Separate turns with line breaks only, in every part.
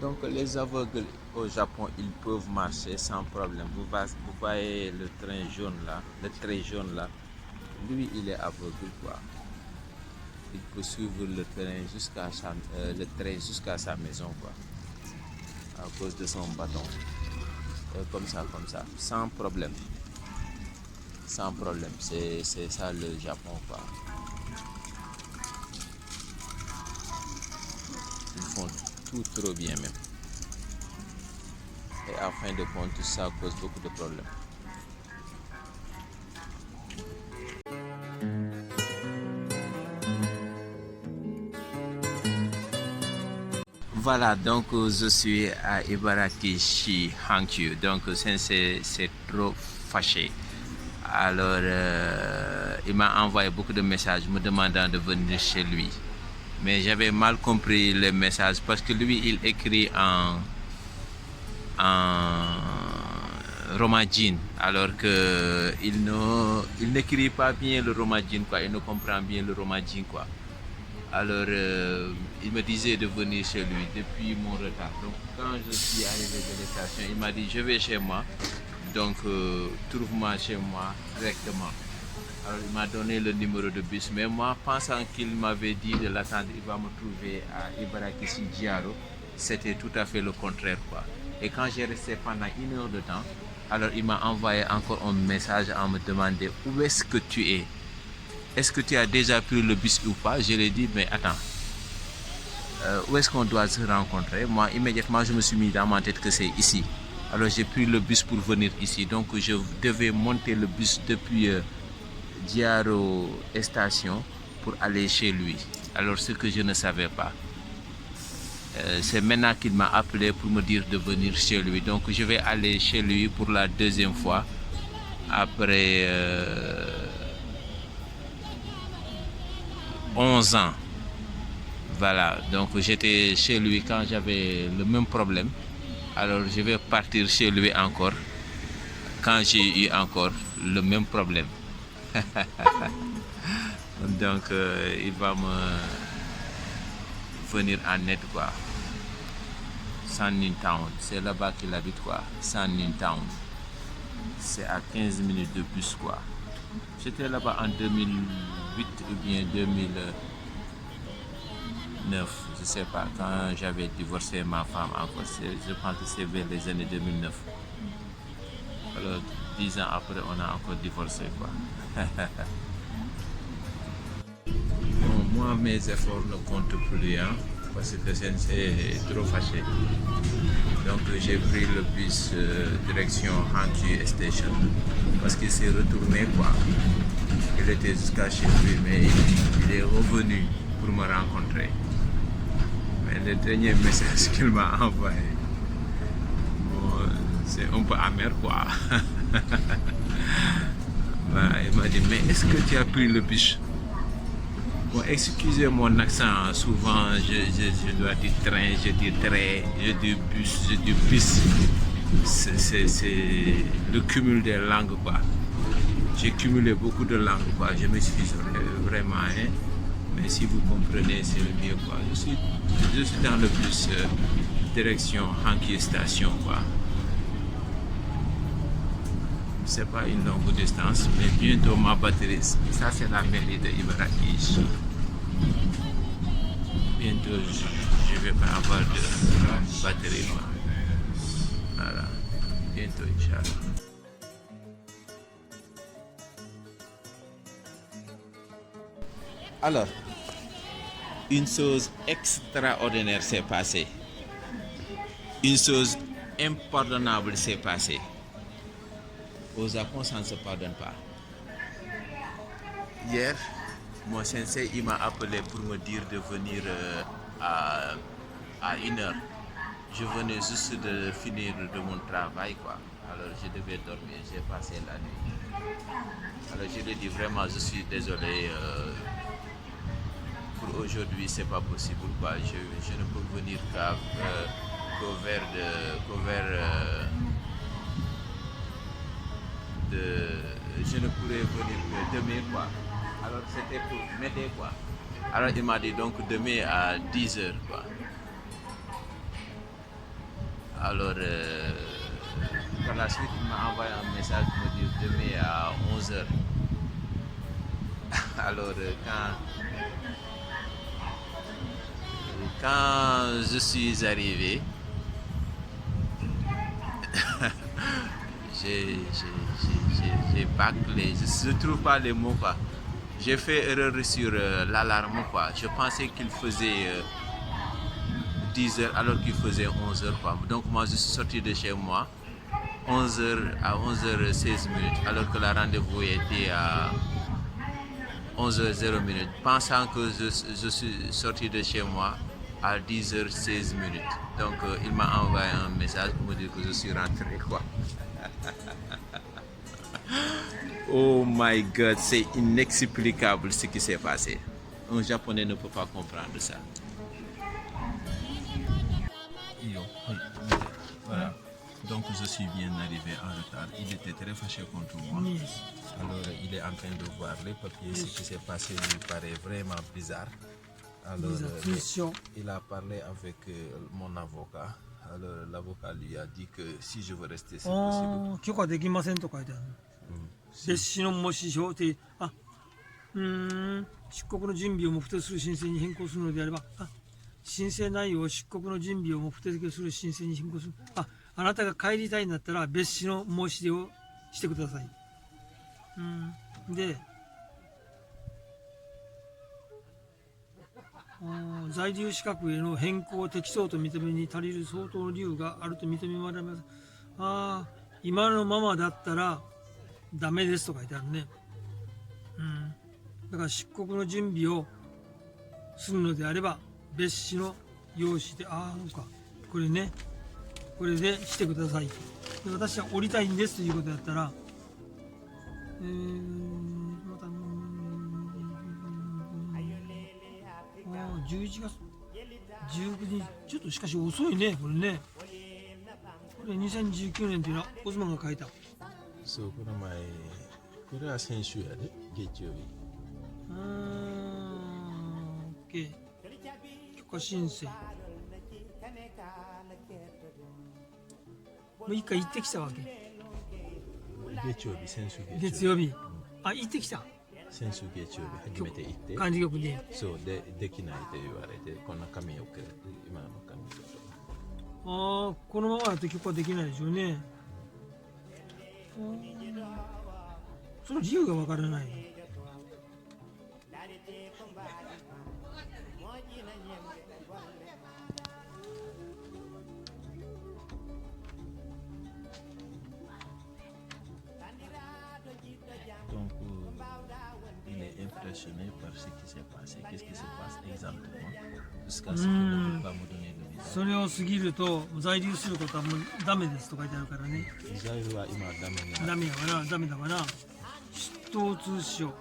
Donc les aveugles au Japon, ils peuvent marcher sans problème. Vous voyez le train jaune là, le trait jaune là, lui il est aveugle quoi. Il peut suivre le train jusqu'à sa maison quoi, à cause de son bâton. Comme ça, sans problème. Sans problème, c'est ça le Japon quoi. Ils font tout trop bien même. Et à fin de compte, ça cause beaucoup de problèmes. Voilà, donc je suis à Ibaraki Hankyu. Donc c'est trop fâché. Alors il m'a envoyé beaucoup de messages me demandant de venir chez lui. Mais j'avais mal compris les messages parce que lui il écrit en romaji, alors que il n'écrit pas bien le romaji quoi, il ne comprend bien le romaji quoi. Alors il me disait de venir chez lui depuis mon retard. Donc quand je suis arrivé de la station, il m'a dit je vais chez moi, donc trouve-moi chez moi directement. Alors il m'a donné le numéro de bus, mais moi pensant qu'il m'avait dit de l'attendre, il va me trouver à Ibaraki Shinjiaro, c'était tout à fait le contraire quoi. Et quand j'ai resté pendant 1 heure de temps, alors il m'a envoyé encore un message en me demandant où est-ce que tu es. Est-ce que tu as déjà pris le bus ou pas? Je lui ai dit mais attends, où est-ce qu'on doit se rencontrer? Moi immédiatement je me suis mis dans ma tête que c'est ici. Alors j'ai pris le bus pour venir ici, donc je devais monter le bus depuis Diaro Station pour aller chez lui. Alors ce que je ne savais pas, c'est maintenant qu'il m'a appelé pour me dire de venir chez lui. Donc je vais aller chez lui pour la deuxième fois après 11 ans. Voilà, donc j'étais chez lui quand j'avais le même problème. Alors je vais partir chez lui encore quand j'ai eu encore le même problème. Donc il va me venir en aide quoi. Sannin Town, c'est là-bas qu'il habite quoi. Sannin Town, c'est à 15 minutes de bus quoi. J'étais là-bas en 2008 ou bien 2009, je sais pas, quand j'avais divorcé ma femme encore, je pense que c'est vers les années 2009. Alors 10 ans après on a encore divorcé quoi. Bon, moi mes efforts ne comptent plus hein, parce que c'est trop fâché. Donc j'ai pris le bus direction Hankyu Station parce qu'il s'est retourné quoi. Il était jusqu'à chez lui mais il est revenu pour me rencontrer. Mais le dernier message qu'il m'a envoyé, bon, c'est un peu amer quoi. Bah, il m'a dit mais est-ce que tu as pris le bus? Bon, excusez mon accent, souvent je dois dire train, je dis train, je dis bus, je dis bus. C'est le cumul des langues quoi. J'ai cumulé beaucoup de langues quoi, je m'excuse vraiment hein. Mais si vous comprenez c'est le mieux quoi. Je suis dans le bus direction Hankyu Station quoi. C'est pas une longue distance, mais bientôt ma batterie, ça c'est la mairie de Ibaraki. Bientôt je vais pas avoir de batterie. Voilà, bientôt Inch'Allah. Alors, une chose extraordinaire s'est passée. Une chose impardonnable s'est passée. Au Japon, ça ne se pardonne pas. Hier, mon sensei il m'a appelé pour me dire de venir à 1 heure. Je venais juste de finir de mon travail quoi. Alors je devais dormir, j'ai passé la nuit. Alors je lui ai dit vraiment je suis désolé. Pour aujourd'hui c'est pas possible quoi. Je ne peux venir qu'au vers je ne pourrais venir que demain quoi. Alors c'était pour m'aider quoi. Alors il m'a dit donc demain à 10 heures quoi. Alors, par la suite, il m'a envoyé un message pour me dire demain à 11 h. Alors, quand je suis arrivé, j'ai bâclé. Je ne trouve pas les mots, quoi. J'ai fait erreur sur l'alarme, quoi. Je pensais qu'il faisait 10 h alors qu'il faisait 11 h, quoi. Donc moi, je suis sorti de chez moi 11 h à 11h16 minutes, alors que le rendez-vous était à 11h00 minutes, pensant que je suis sorti de chez moi à 10h16 minutes. Donc il m'a envoyé un message pour me dire que je suis rentré, quoi. Oh my God, c'est inexplicable ce qui s'est passé. Un Japonais ne peut pas comprendre ça. Voilà. Donc je suis bien arrivé en retard. Il était très fâché contre moi. Alors il est en train de voir les papiers. Ce qui s'est passé lui paraît vraiment bizarre. Alors il a parlé avec mon avocat. Alors l'avocat lui a dit que si je veux rester, c'est possible.
許可できませんと書いてある。別紙のもし表定、出国の準備を目的とする申請に変更するのであれば、申請内容を出国の準備を目的とする申請に変更する。あなたが帰りたいんだったら別紙の申し出をしてください。で、在留資格への変更を適当と認めに足りる相当の理由があると認められます。今のままだったらダメですと書いてあるね。だから出国の準備をするのであれば別紙の用紙で、そうか、これね、これでしてください。で、私は降りたいんですということだったら、また11月19日、ちょっとしかし遅いね、これね。これ2019年っていうのはオズマンが書いた。
そう、この前、これは先週やで、月曜日。
OK。許可申請。もう一回行ってきたわけ。
月曜日、先週
月曜日。行ってきた。
先週月曜日初めて行って。
管理局で。
そう、できないと言われて、こんな紙をくれて、今の紙
を。このままだと許可できないでしょうね。その理由がわからない。
Donc, il est impressionné par ce qui s'est passé. Qu'est-ce qui se passe exactement jusqu'à ce qu'il ne peut pas me donner le visa.
それを過ぎると在留することはもうダメですと書いてあるからね。
在留は今ダメな。
ダメやわな、ダメだわな。出頭通知書。
こ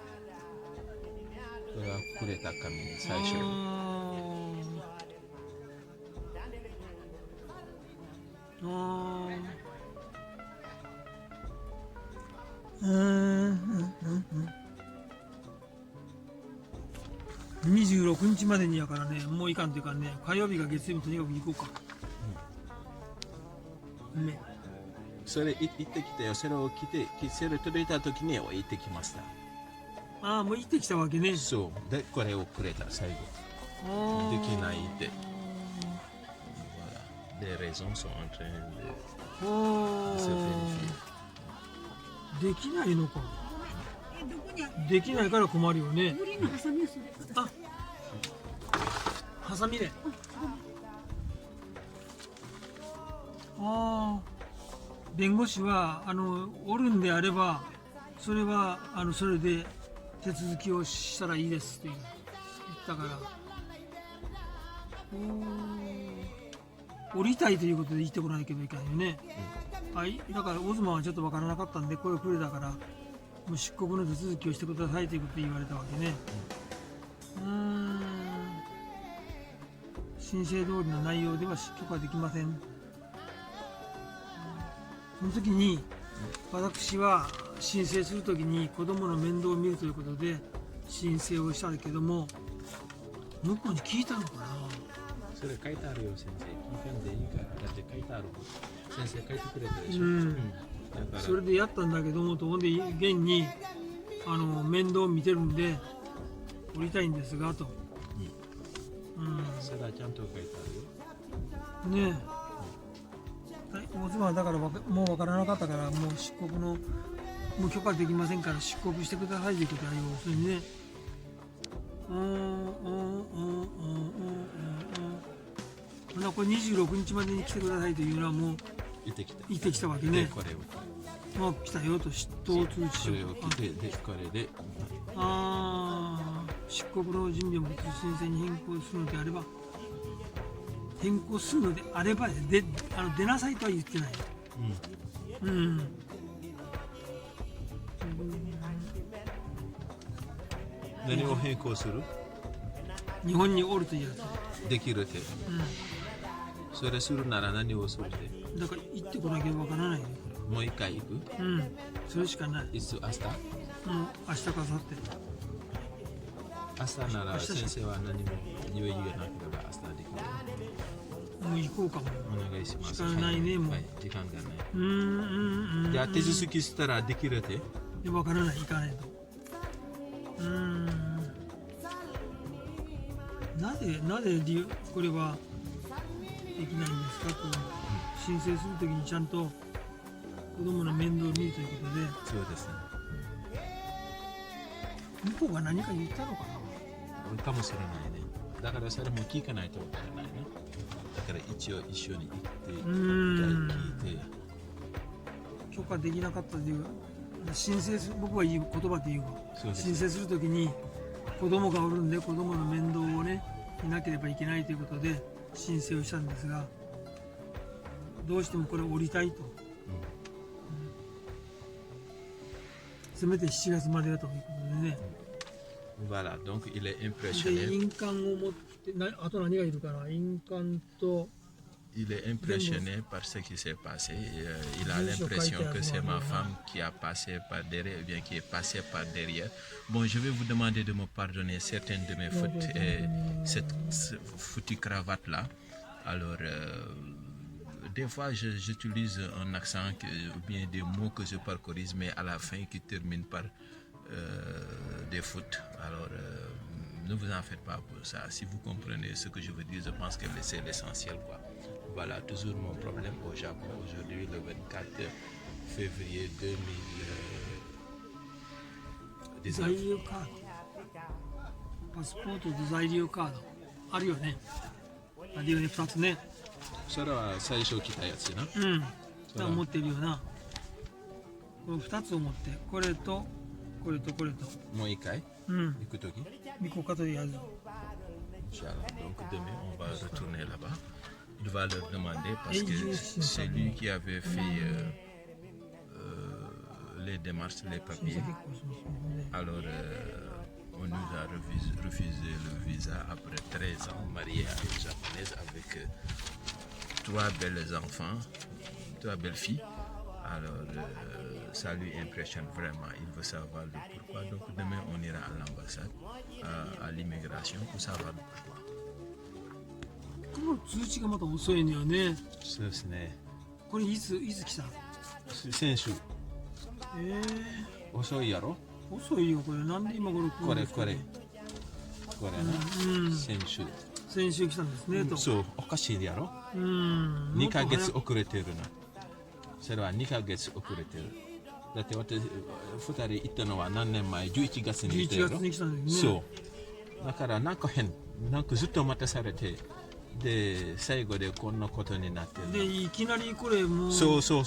れはくれた紙に最初に。
26日までにやからね、もういかんというかね、火曜日か月曜日とにかく行こうか。ね。
それ行ってきたよ。それをそれ届いた時には行ってきました。
もう行ってきたわけね。
そう。で、これをくれた、最後。できないって。Des raisons sont en train de se vérifier.
できないのか。できないから困るよね。ハサミで。弁護士はおるんであればそれはそれで手続きをしたらいいですって言ったから、降りたいということで行ってこないけどいかんよね。だからオズマンはちょっとわからなかったんで声をくれたから、もう出国の手続きをしてくださいということで言われたわけね。申請通りの内容では許可できません。その時に私は申請する時に子供の面倒を見るということで申請をしたんだけども、向こうに聞いたのかな。
それ書いてあるよ先生。聞かんでいいから。だって書いてある。先生書いてくれたでしょ。
うん
だから
それでやったんだけどもとほんで現に面倒見てるんで降りたいんですがと、
それはちゃんと書いてあるよ。
ねえ大妻はだからもう分からなかったからもう出国のもう許可できませんから出国してくださいということは要するにねほなこれ26日までに来てくださいというのはもう
行ってきた。
行ってきたわけ
で、
ね
これを。
もう来たよと出頭通知書
これを着て、で、これで。
出国の準備をもって申請に変更するのであれば変更するのであればで出なさいとは言ってない
何を変更する
日本におるというや
できるって。それするなら何をするって
つだから行ってこなければわからないよ
もう一回行く
それしかない
いつ明日
明日か明後
明日なら先生は何も言いがなければ明日できる
日もう行こうかも
お願いします
時間ないねもう
はい、時間がないじゃあ手続きしたらできるって
でわからない行かないとなぜ理由これはできないんですかと申請するときにちゃんと子供の面倒を見るということで
そうですね
向こうが何か言ったのかな
かもしれないねだからそれも聞かないとわからないねだから一応一緒に行って一回聞いて
許可できなかったという申請する僕は言う言葉で言うわ
そうです
申請するときに子供がおるんで子供の面倒をね見なければいけないということで申請をしたんですがどうしてもこれ降りたいと、せめて7月までだということでね
Voilà, donc il est
で
impressionné.
印鑑を持ってあと何がいるかな印鑑と
Il est impressionné par ce qui s'est passé. Il a l'impression que c'est ma femme qui a passé par derrière, ou bien qui est passée par derrière. Bon, je vais vous demander de me pardonner certaines de mes fautes et cette foutue cravate-là. Alors, des fois, j'utilise un accent ou bien des mots que je parcourise, mais à la fin qui terminent par des fautes. Alors, ne vous en faites pas pour ça. Si vous comprenez ce que je veux dire, je pense que c'est l'essentiel, quoi. Voilà, toujours mon problème au Japon. Aujourd'hui, le 24 février 2019.
在留カードパスポートと在留カードあるよねあるよね2つね
それは最初来たやつな。
だ持ってるよなこの2つを持ってこれとこれとこれと
もう一回行くとき
見こかとやる
Inch'Allah. Donc demain, on va retourner là-bas. Il va leur demander parce que c'est lui qui avait fait les démarches, les papiers. Alors, on nous a refusé le visa après 13 ans, marié à une japonaise avec 3 belles enfants, 3 belles filles. Alors, ça lui impressionne vraiment. Il veut savoir le pourquoi. Donc, demain, on ira à l'ambassade, à l'immigration pour savoir le pourquoi.
この通知がまた遅いのよね
そうですね。
これいつ来た
先週。遅いやろ
遅いよこれなんで今頃来るんですか
これな、先週
来たんですねと
そうおかしいやろ2ヶ月遅れてるなそれは2ヶ月遅れてるだって私2人行ったのは何年前11月に行ったやろ
11月に来たんですね
そうだからなんか変なんかずっと待たされてで最後でこんなことになってる
でいきなりこれもう
そうこ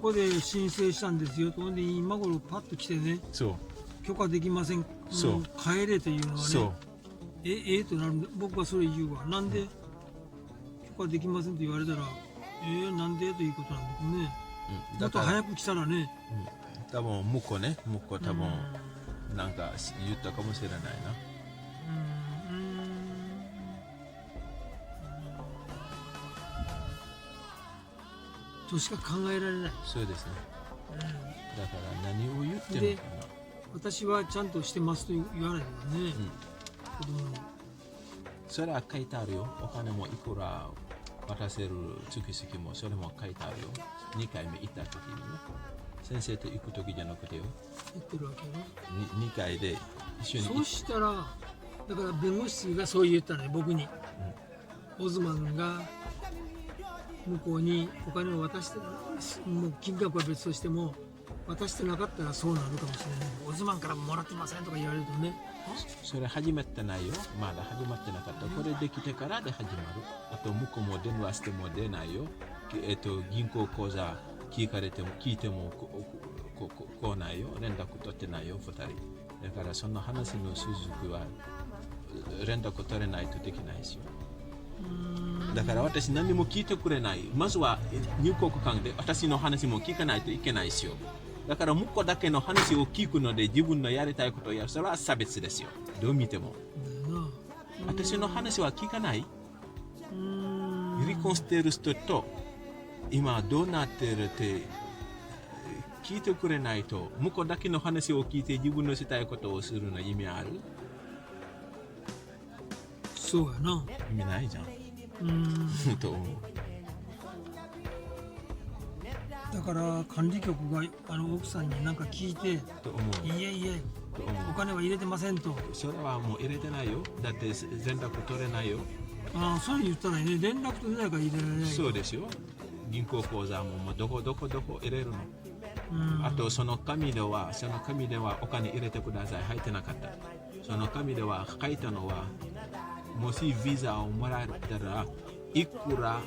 こで申請したんですよとで今頃パッと来てね
そう
許可できません
そう
帰れというのはね
そう
となるんで僕はそれ言うわなんで許可できませんと言われたらなんでということなんだけどねもっと早く来たらね
多分向こう多分なんか言ったかもしれないなとしか考えられないそうですねだから何を言ってるのかな
私はちゃんとしてますと言わないよね、子供に
それは書いてあるよ。お金もいくら渡せる月々もそれも書いてあるよ。2回目行った時にね。先生と行く時じゃなくてよ。
言ってるわけね。
2回で一緒に
そうしたら、だから弁護士がそう言ったね、僕に。オズマンが向こうにお金を渡して、もう金額は別としても、渡してなかったらそうなるかもしれない。オズマンからもらってませんとか言われるとね。
それ始まってないよ。まだ始まってなかった。これできてからで始まる。あと向こうも電話しても出ないよ。銀行口座聞いても来ないよ。連絡取ってないよ、2人。だからその話の続きは連絡取れないとできないですよ。だから私何も聞いてくれない。まずは入国間で私の話も聞かないといけないですよ。だから向こうだけの話を聞くので自分のやりたいことをやる。それは差別ですよ。どう見ても。私の話は聞かない。離婚している人と今どうなってるって聞いてくれないと向こうだけの話を聞いて自分のしたいことをするの意味ある？
そうやな。
意味ないじゃん。と思う。
だから管理局が奥さんに何か聞いて、
と思う。
いえいえ、お金は入れてませんと。
それはもう入れてないよ。だって連絡取れないよ。
ああ、そう言ったらね、連絡取れないから入れられない。
そうですよ。銀行口座もどこ入れるの。あとその紙ではお金入れてください。入ってなかった。その紙では書いたのは、もしビザをもらったらいくら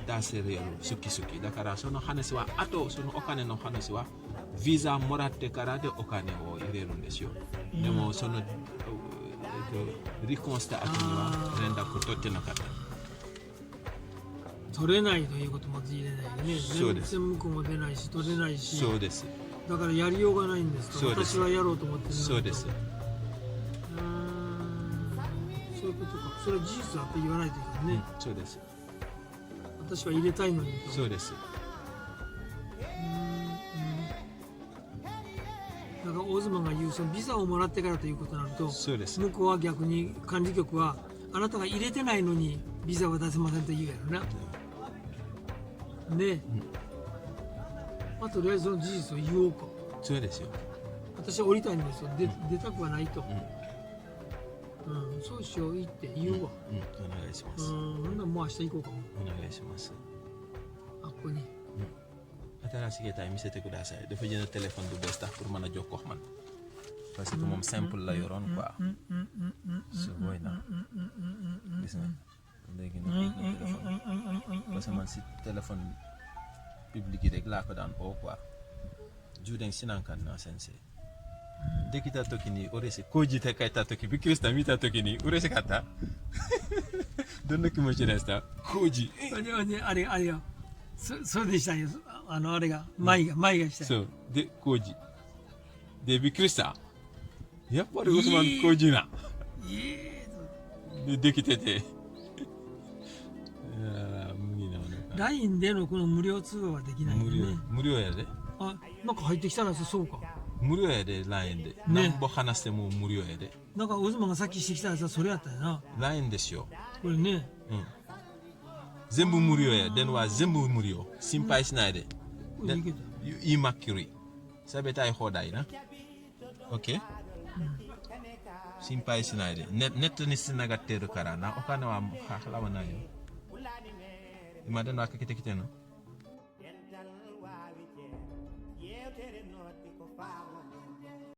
出せる好きだからその話はあとそのお金の話はビザもらってからでお金を入れるんですよ。でもその離婚した後には連絡取ってなかった。
取れないということも入れないよね。
そうです。
全然向こうも出ないし取れないし。
そうです。
だからやりようがないんですと。
そうです。
私はやろうと思ってるんだと。
そうです。
そういうことか。それは事実だって言わないといけないね。
そうです。
私は入れたいのにと。
そうです。
だからオズマンが言うそのビザをもらってからということになると、
そうです。
向こうは逆に管理局はあなたが入れてないのにビザは出せませんと言うやろな。で、まあ、とりあえずその事実を言おうか。
そうですよ。
私は降りたいんですよ。出たくはないと。そうしよう行って言うわ。
お願いします。
ほんならもう明日行こうかも。
お願いします。
あっこに。
新しい携帯見せてください。dafa jënd téléphone bu bees tax pour mën a jokkoo ak man. parce que moom simple la yoroon quoi. su booy na gis nga léegi nag téléphone parce que man si téléphone public yi rek laa ko daan oo quoi. Juuden sinankan na sensei. できた時に嬉しい。工事って書いた時びっくりした。見た時に嬉しかった。どんな気持ちでした？工事。
あれよ。それでしたよ。あれが舞がしたよ。
そうで工事でびっくりした。やっぱりオスマン工事な。できてて。
LINE でのこの無料通話はできないよね。
無料やで。
あ、なんか入ってきたらそうか。
無料やで LINE で。何本話しても無料やで。
なんかオズマンがさっきしてきたやつはそれやったよな。
LINE ですよ。
これね。
全部無料や。電話全部無料。心配しないで。いいマッキュリー。喋りたい放題な。OK？心配しないで。ネットにつながってるからな。お金は払わないよ。今電話かけてきてんの？